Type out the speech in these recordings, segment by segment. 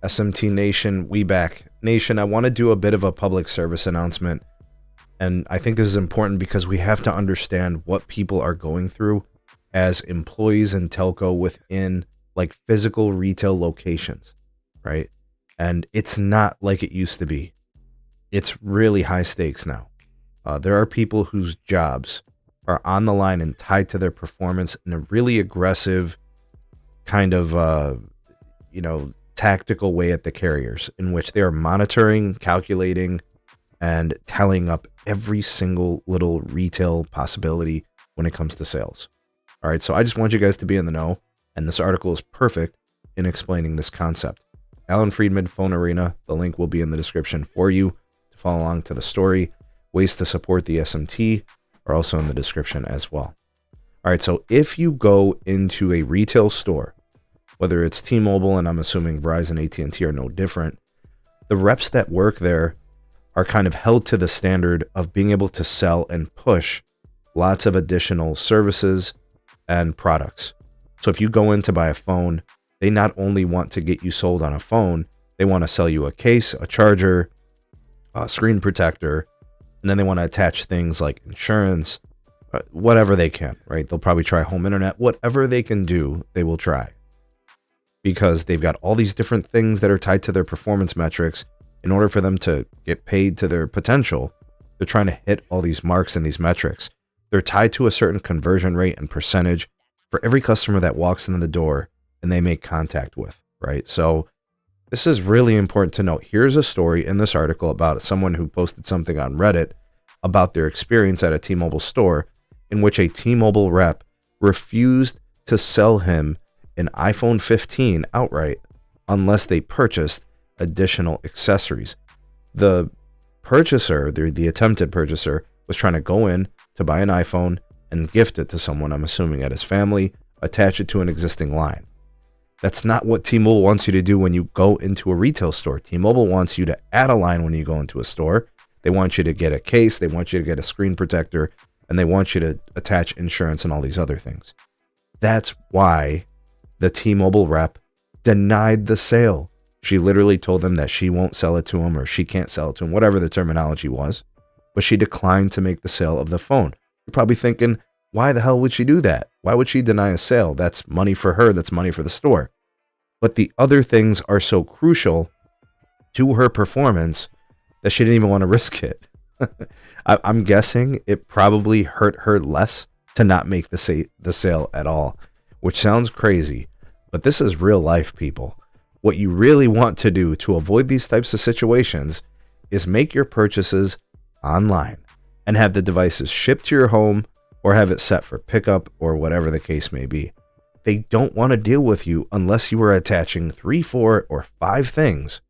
SMT Nation, we back. Nation, I want to do a bit of a public service announcement, and I think this is important because we have to understand what people are going through as employees in telco within like physical retail locations, right? And it's not like it used to be. It's really high stakes now. There are people whose jobs are on the line and tied to their performance in a really aggressive kind of, tactical way at the carriers, in which they are monitoring, calculating, and tallying up every single little retail possibility when it comes to sales. All right, so I just want you guys to be in the know, and this article is perfect in explaining this concept. Alan Friedman, MidPhone Arena, the link will be in the description for you to follow along to the story. Ways to support the SMT are also in the description as well. All right, so if you go into a retail store, whether it's T-Mobile, and I'm assuming Verizon, AT&T are no different, the reps that work there are kind of held to the standard of being able to sell and push lots of additional services and products. So if you go in to buy a phone, they not only want to get you sold on a phone, they want to sell you a case, a charger, a screen protector, and then they want to attach things like insurance, whatever they can, right? They'll probably try home internet, whatever they can do, they will try. Because they've got all these different things that are tied to their performance metrics. In order for them to get paid to their potential, they're trying to hit all these marks and these metrics. They're tied to a certain conversion rate and percentage for every customer that walks in the door and they make contact with, right? So this is really important to note. Here's a story in this article about someone who posted something on Reddit about their experience at a T-Mobile store in which a T-Mobile rep refused to sell him an iPhone 15 outright unless they purchased additional accessories. The purchaser, the attempted purchaser, was trying to go in to buy an iPhone and gift it to someone, I'm assuming at his family, attach it to an existing line. That's not what T-Mobile wants you to do when you go into a retail store. T-Mobile wants you to add a line when you go into a store. They want you to get a case, they want you to get a screen protector, and they want you to attach insurance and all these other things. That's why the T-Mobile rep denied the sale. She literally told them that she won't sell it to him, or she can't sell it to him, whatever the terminology was, but she declined to make the sale of the phone. You're probably thinking, why the hell would she do that? Why would she deny a sale? That's money for her. That's money for the store. But the other things are so crucial to her performance that she didn't even want to risk it. I'm guessing it probably hurt her less to not make the sale at all, which sounds crazy, but this is real life, people. What you really want to do to avoid these types of situations is make your purchases online and have the devices shipped to your home or have it set for pickup or whatever the case may be. They don't want to deal with you unless you are attaching 3, 4, or 5 things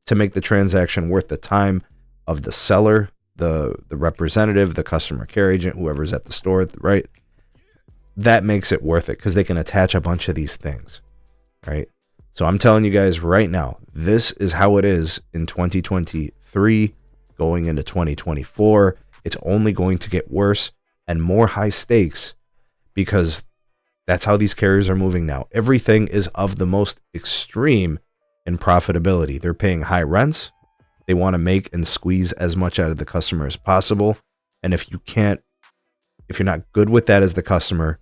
to make the transaction worth the time of the seller, the representative, the customer care agent, whoever's at the store, right? That makes it worth it because they can attach a bunch of these things, right? So I'm telling you guys right now, this is how it is in 2023 going into 2024. It's only going to get worse and more high stakes because that's how these carriers are moving now. Everything is of the most extreme in profitability. They're paying high rents. They want to make and squeeze as much out of the customer as possible. And if you're not good with that as the customer,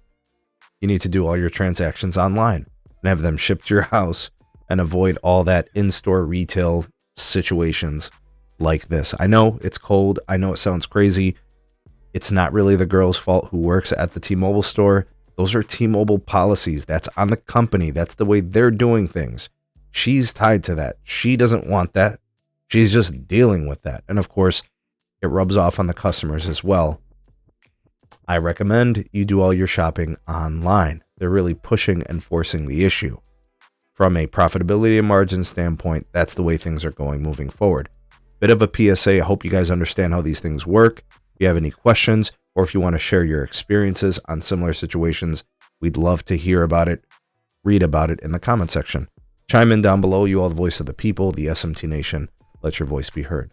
you need to do all your transactions online and have them shipped to your house and avoid all that in-store retail situations like this. I know it's cold. I know it sounds crazy. It's not really the girl's fault who works at the T-Mobile store. Those are T-Mobile policies. That's on the company. That's the way they're doing things. She's tied to that. She doesn't want that. She's just dealing with that. And of course, it rubs off on the customers as well. I recommend you do all your shopping online. They're really pushing and forcing the issue. From a profitability and margin standpoint, that's the way things are going moving forward. Bit of a PSA. I hope you guys understand how these things work. If you have any questions or if you want to share your experiences on similar situations, we'd love to hear about it, read about it in the comment section. Chime in down below. You all the voice of the people, the SMT Nation. Let your voice be heard.